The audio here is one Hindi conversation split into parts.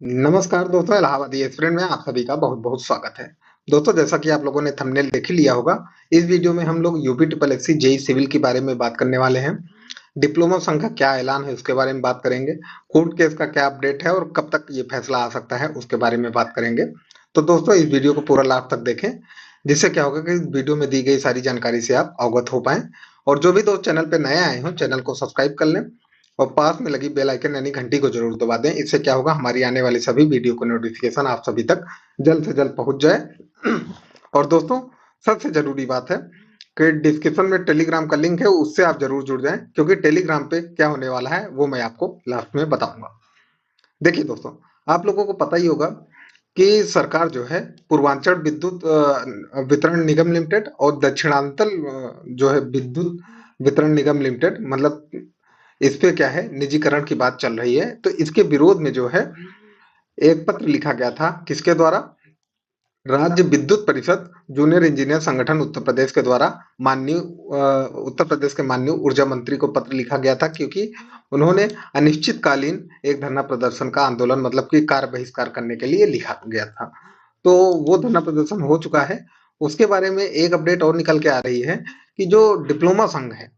नमस्कार दोस्तों, इलाहाबादी एस्पिरेंट में आप सभी का बहुत बहुत स्वागत है। दोस्तों, जैसा कि आप लोगों ने थंबनेल देख ही लिया होगा, इस वीडियो में हम लोग UP triple SC JE civil के बारे में बात करने वाले हैं। डिप्लोमा संघ का क्या ऐलान है उसके बारे में बात करेंगे। कोर्ट केस का क्या अपडेट है और कब तक ये फैसला आ सकता है उसके बारे में बात करेंगे। तो दोस्तों, इस वीडियो को पूरा लास्ट तक देखें, जिससे क्या होगा कि इस वीडियो में दी गई सारी जानकारी से आप अवगत हो पाएं। और जो भी दोस्त चैनल पे नए आए हों, चैनल को सब्सक्राइब कर लें और पास में लगी बेल आइकन यानी घंटी को जरूर दबा दें। इससे क्या होगा, हमारी आने वाली सभी वीडियो को नोटिफिकेशन आप सभी तक जल्द से जल्द पहुंच जाए। और दोस्तों, सबसे जरूरी बात है कि डिस्क्रिप्शन में टेलीग्राम का लिंक है, उससे आप जरूर जुड़ जाएं, क्योंकि टेलीग्राम पे क्या होने वाला है वो मैं आपको लास्ट में बताऊंगा। देखिए दोस्तों, आप लोगों को पता ही होगा कि सरकार जो है पूर्वांचल विद्युत वितरण निगम लिमिटेड और दक्षिणांचल जो है विद्युत वितरण निगम लिमिटेड, मतलब इस पे क्या है, निजीकरण की बात चल रही है। तो इसके विरोध में जो है एक पत्र लिखा गया था, किसके द्वारा? राज्य विद्युत परिषद जूनियर इंजीनियर संगठन उत्तर प्रदेश के द्वारा माननीय उत्तर प्रदेश के माननीय ऊर्जा मंत्री को पत्र लिखा गया था, क्योंकि उन्होंने अनिश्चितकालीन एक धरना प्रदर्शन का आंदोलन, मतलब कि कार्य बहिष्कार करने के लिए लिखा गया था। तो वो धरना प्रदर्शन हो चुका है। उसके बारे में एक अपडेट और निकल के आ रही है कि जो डिप्लोमा संघ है,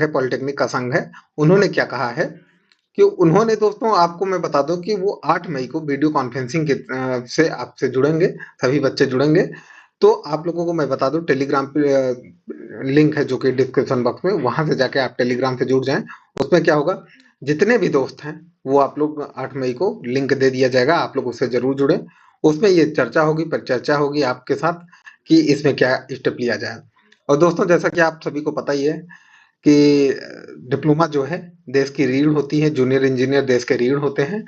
पॉलिटेक्निक का संघ है, उन्होंने क्या कहा है कि उन्होंने, दोस्तों आपको मैं बता दूं कि वो 8 मई को वीडियो कॉन्फ्रेंसिंग के से आपसे जुड़ेंगे, सभी बच्चे जुड़ेंगे। तो आप लोगों को मैं बता दूं, टेलीग्राम पे लिंक है जो कि डिस्क्रिप्शन बॉक्स में, वहां से जाके आप टेलीग्राम से जुड़ जाएं। उसमें क्या होगा, जितने भी दोस्त हैं वो आप लोग 8 मई को लिंक दे दिया जाएगा, आप लोग उससे जरूर जुड़े। उसमें ये चर्चा होगी, परिचर्चा होगी आपके साथ कि इसमें क्या स्टेप लिया जाए। और दोस्तों, जैसा कि आप सभी को पता ही है कि डिप्लोमा जो है देश की रीढ़ होती है, जूनियर इंजीनियर देश के रीढ़ होते हैं।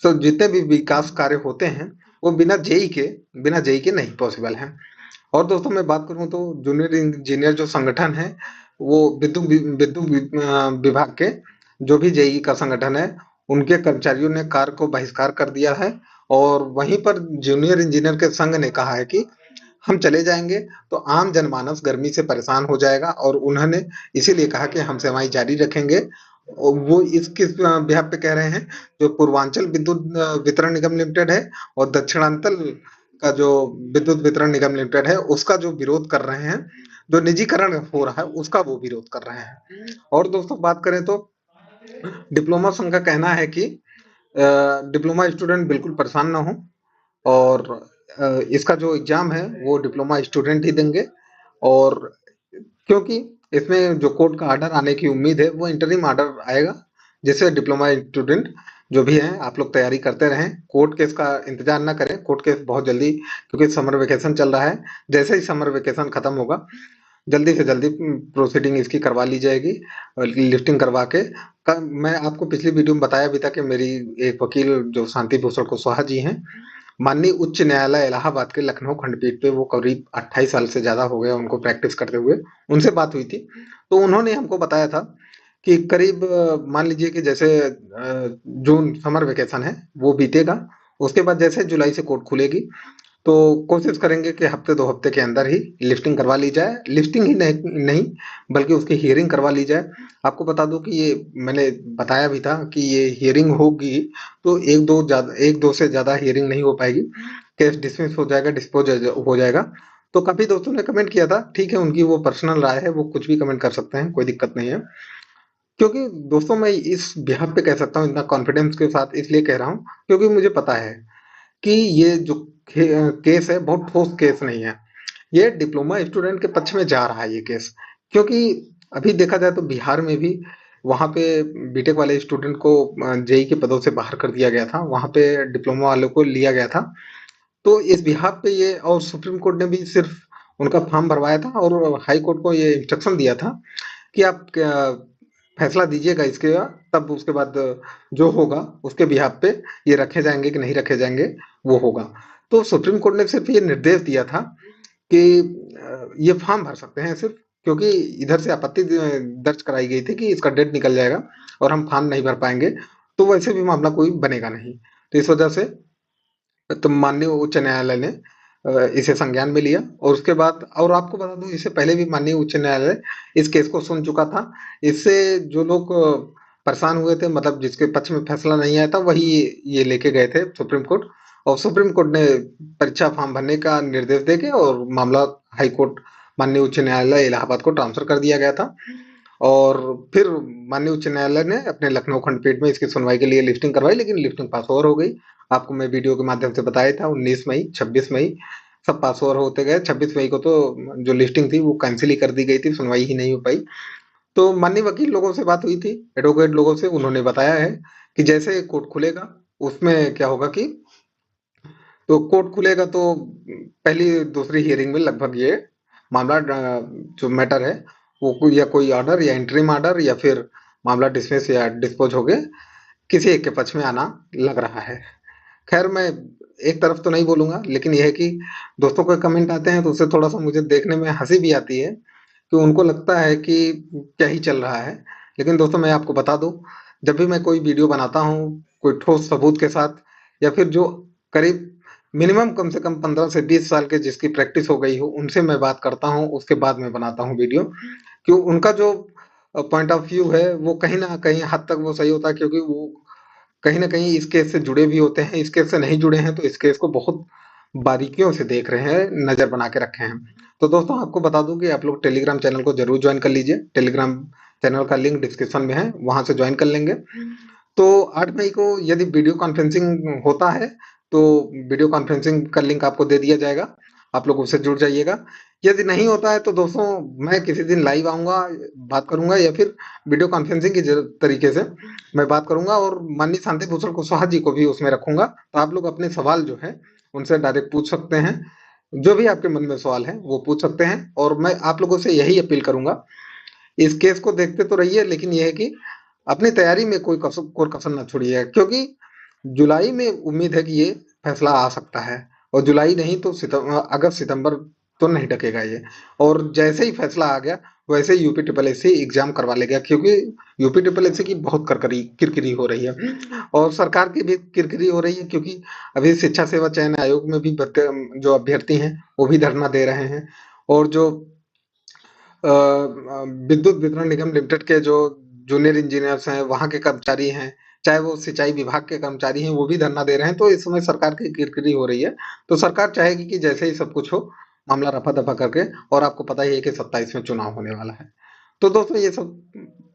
तो जितने भी विकास कार्य होते हैं वो बिना जेई के नहीं पॉसिबल है। और दोस्तों, मैं बात करूं तो जूनियर इंजीनियर जो संगठन है, वो विद्युत विभाग के जो भी जेई का संगठन है, उनके कर्मचारियों ने कार्य को बहिष्कार कर दिया है। और वहीं पर जूनियर इंजीनियर के संघ ने कहा है कि हम चले जाएंगे तो आम जनमानस गर्मी से परेशान हो जाएगा, और उन्होंने इसीलिए कहा कि हम सेवाएं जारी रखेंगे। और वो इस किस बिहाफ पे कह रहे हैं, जो पूर्वांचल विद्युत वितरण निगम लिमिटेड है और दक्षिणांचल का जो विद्युत वितरण निगम लिमिटेड है, उसका जो विरोध कर रहे हैं, जो निजीकरण हो रहा है उसका वो विरोध कर रहे हैं। और दोस्तों, बात करें तो डिप्लोमा संघ का कहना है कि डिप्लोमा स्टूडेंट बिल्कुल परेशान ना हो, और इसका जो एग्जाम है वो डिप्लोमा स्टूडेंट ही देंगे। और क्योंकि इसमें जो कोर्ट का ऑर्डर आने की उम्मीद है, वो इंटरिम ऑर्डर आएगा, जिससे डिप्लोमा स्टूडेंट जो भी हैं आप लोग तैयारी करते रहें, कोर्ट केस का इंतजार ना करें। कोर्ट केस बहुत जल्दी, क्योंकि समर वेकेशन चल रहा है, जैसे ही समर वेकेशन खत्म होगा जल्दी से जल्दी प्रोसीडिंग इसकी करवा ली जाएगी, लिफ्टिंग करवा के। मैं आपको पिछली वीडियो में बताया भी था कि मेरी एक वकील जो शांति भूषण कुशवाहा जी हैं, माननीय उच्च न्यायालय इलाहाबाद के लखनऊ खंडपीठ पे, वो करीब 28 साल से ज्यादा हो गया उनको प्रैक्टिस करते हुए, उनसे बात हुई थी। तो उन्होंने हमको बताया था कि करीब मान लीजिए कि जैसे जून समर वेकेशन है वो बीतेगा, उसके बाद जैसे जुलाई से कोर्ट खुलेगी, तो कोशिश करेंगे कि हफ्ते 2 हफ्ते के अंदर ही लिफ्टिंग करवा ली जाए। लिफ्टिंग ही नहीं बल्कि उसकी हियरिंग करवा ली जाए। आपको बता दूं कि ये मैंने बताया भी था कि ये हियरिंग होगी तो एक दो से ज्यादा हियरिंग नहीं हो पाएगी, केस डिसमिस हो जाएगा, डिस्पोज हो जाएगा। तो काफी दोस्तों ने कमेंट किया था, ठीक है, उनकी वो पर्सनल राय है, वो कुछ भी कमेंट कर सकते हैं, कोई दिक्कत नहीं है। क्योंकि दोस्तों, मैं इस बिहाफ पे कह सकता हूँ इतना कॉन्फिडेंस के साथ, इसलिए कह रहा हूँ क्योंकि मुझे पता है कि ये जो केस है बहुत ठोस केस नहीं है। ये डिप्लोमा स्टूडेंट के पक्ष में जा रहा है ये केस, क्योंकि अभी देखा जाए तो बिहार में भी वहां पे बीटेक वाले स्टूडेंट को जेई के पदों से बाहर कर दिया गया था, वहां पे डिप्लोमा वालों को लिया गया था। तो इस बिहाफ पे ये, और सुप्रीम कोर्ट ने भी सिर्फ उनका फॉर्म भरवाया था और हाई कोर्ट को ये इंस्ट्रक्शन दिया था कि आप फैसला दीजिएगा इसके, तब उसके बाद जो होगा उसके बिहाफ पे ये रखे जाएंगे कि नहीं रखे जाएंगे वो होगा। तो सुप्रीम कोर्ट ने सिर्फ ये निर्देश दिया था कि ये फॉर्म भर सकते हैं सिर्फ, क्योंकि इधर से आपत्ति दर्ज कराई गई थी कि इसका डेट निकल जाएगा और हम फॉर्म नहीं भर पाएंगे, तो वैसे भी मामला कोई बनेगा नहीं। तो इस वजह से तो माननीय उच्च न्यायालय ने इसे संज्ञान में लिया। और उसके बाद, और आपको बता दूं, इससे पहले भी माननीय उच्च न्यायालय इस केस को सुन चुका था। इससे जो लोग परेशान हुए थे, मतलब जिसके पक्ष में फैसला नहीं आया था वही ये लेके गए थे सुप्रीम कोर्ट, और सुप्रीम कोर्ट ने परीक्षा फॉर्म भरने का निर्देश देके और मामला हाई कोर्ट माननीय उच्च न्यायालय इलाहाबाद को ट्रांसफर कर दिया गया था। और फिर माननीय उच्च न्यायालय ने अपने लखनऊ खंडपीठ में इसकी सुनवाई के लिए लिस्टिंग करवाई, लेकिन लिस्टिंग पास ओवर हो गई। आपको मैं वीडियो के माध्यम से बताया था, 19 मई, 26 मई सब पास ओवर होते गए। 26 मई को तो जो लिस्टिंग थी वो कैंसिल ही कर दी गई थी, सुनवाई ही नहीं हो पाई। तो माननीय वकील लोगों से बात हुई थी, एडवोकेट लोगों से, उन्होंने बताया है कि जैसे कोर्ट खुलेगा उसमें क्या होगा कि, तो कोर्ट खुलेगा तो पहली दूसरी हियरिंग में लगभग ये मामला जो मैटर है वो या कोई ऑर्डर या इंटरिम ऑर्डर या फिर मामला डिसमिस या डिस्पोज हो गए किसी एक के पक्ष में आना लग रहा है। खैर मैं एक तरफ तो नहीं बोलूंगा, लेकिन यह है कि दोस्तों के कमेंट आते हैं तो उससे थोड़ा सा मुझे देखने में हंसी भी आती है कि उनको लगता है कि क्या ही चल रहा है। लेकिन दोस्तों मैं आपको बता दूं, जब भी मैं कोई वीडियो बनाता हूँ कोई ठोस सबूत के साथ, या फिर जो करीब मिनिमम कम से कम 15 से 20 साल के जिसकी प्रैक्टिस हो गई हो उनसे मैं बात करता हूँ, उसके बाद मैं बनाता हूँ वीडियो। क्यों, उनका जो पॉइंट ऑफ व्यू है वो कहीं ना कहीं हद तक वो सही होता है, क्योंकि वो कहीं न कहीं इस केस से जुड़े भी होते हैं, इस केस से नहीं जुड़े हैं तो इस केस को बहुत बारीकियों से देख रहे हैं, नज़र बना के रखे हैं। तो दोस्तों आपको बता दूँ कि आप लोग टेलीग्राम चैनल को ज़रूर जॉइन कर लीजिए, टेलीग्राम चैनल का लिंक डिस्क्रिप्शन में है, वहाँ से जॉइन कर लेंगे। तो 8 मई को यदि वीडियो कॉन्फ्रेंसिंग होता है, तो वीडियो कॉन्फ्रेंसिंग का लिंक आपको दे दिया जाएगा, आप लोग उससे जुड़ जाइएगा। यदि नहीं होता है तो दोस्तों मैं किसी दिन लाइव आऊँगा, बात करूँगा, या फिर वीडियो कॉन्फ्रेंसिंग की तरीके से मैं बात करूँगा और माननीय शांति भूषण कुशवाहा जी को भी उसमें रखूँगा। तो आप लोग अपने सवाल जो है उनसे डायरेक्ट पूछ सकते हैं। जो भी आपके मन में सवाल है वो पूछ सकते हैं, और मैं आप लोगों से यही अपील करूँगा, इस केस को देखते तो रहिए, लेकिन ये है कि अपनी तैयारी में कोई कसर ना छोड़िए, क्योंकि जुलाई में उम्मीद है कि ये फैसला आ सकता है, और जुलाई नहीं तो अगस्त सितंबर तो नहीं टकेगा ये। और जैसे ही फैसला आ गया वैसे ही UP triple S C exam करवा लेगा, क्योंकि यूपी ट्रिपल एस सी की बहुत करकरी किरकिरी हो रही है, और सरकार की भी किरकिरी हो रही है, क्योंकि अभी शिक्षा सेवा चयन आयोग में भी जो अभ्यर्थी हैं वो भी धरना दे रहे हैं, और जो विद्युत वितरण निगम लिमिटेड के जो जूनियर इंजीनियर्स हैं, वहाँ के कर्मचारी हैं, चाहे वो सिंचाई विभाग के कर्मचारी हैं, वो भी धरना दे रहे हैं। तो इस समय सरकार की किरकिरी हो रही है। तो सरकार चाहेगी कि जैसे ही सब कुछ हो, मामला रफा-दफा करके, और आपको पता ही है कि 27 में चुनाव होने वाला है। तो दोस्तों ये सब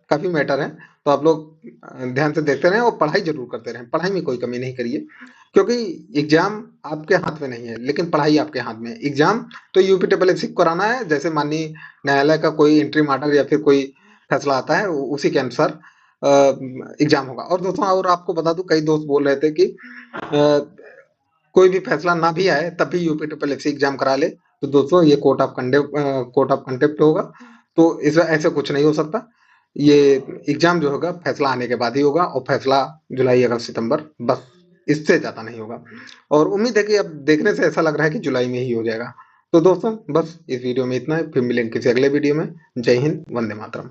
काफ़ी मैटर है, तो आप लोग ध्यान से देखते रहें और पढ़ाई ज़रूर करते रहें। पढ़ाई में कोई कमी नहीं करिए, क्योंकि एग्ज़ाम आपके हाथ में नहीं है, लेकिन पढ़ाई आपके हाथ में है। एग्ज़ाम तो यूपी ट्रिपल एससी को कराना है, जैसे माननीय न्यायालय का कोई इंटरिम ऑर्डर या फिर कोई फैसला आता है, उसी के अनुसार एग्ज़ाम होगा। और दोस्तों और आपको बता दूँ, कई दोस्त बोल रहे थे कि कोई भी फैसला ना भी आए तब भी यूपी ट्रिपल एससी एग्ज़ाम करा ले। तो दोस्तों ये कोर्ट ऑफ कंटेम्प्ट होगा। तो इस ऐसा कुछ नहीं हो सकता। ये एग्ज़ाम जो होगा फैसला आने के बाद ही होगा, और फैसला जुलाई, अगस्त, सितंबर, बस इससे ज़्यादा नहीं होगा। और उम्मीद है कि अब देखने से ऐसा लग रहा है कि जुलाई में ही हो जाएगा। तो दोस्तों बस इस वीडियो में इतना है, फिर मिलेंगे किसी अगले वीडियो में। जय हिंद, वंदे मातरम।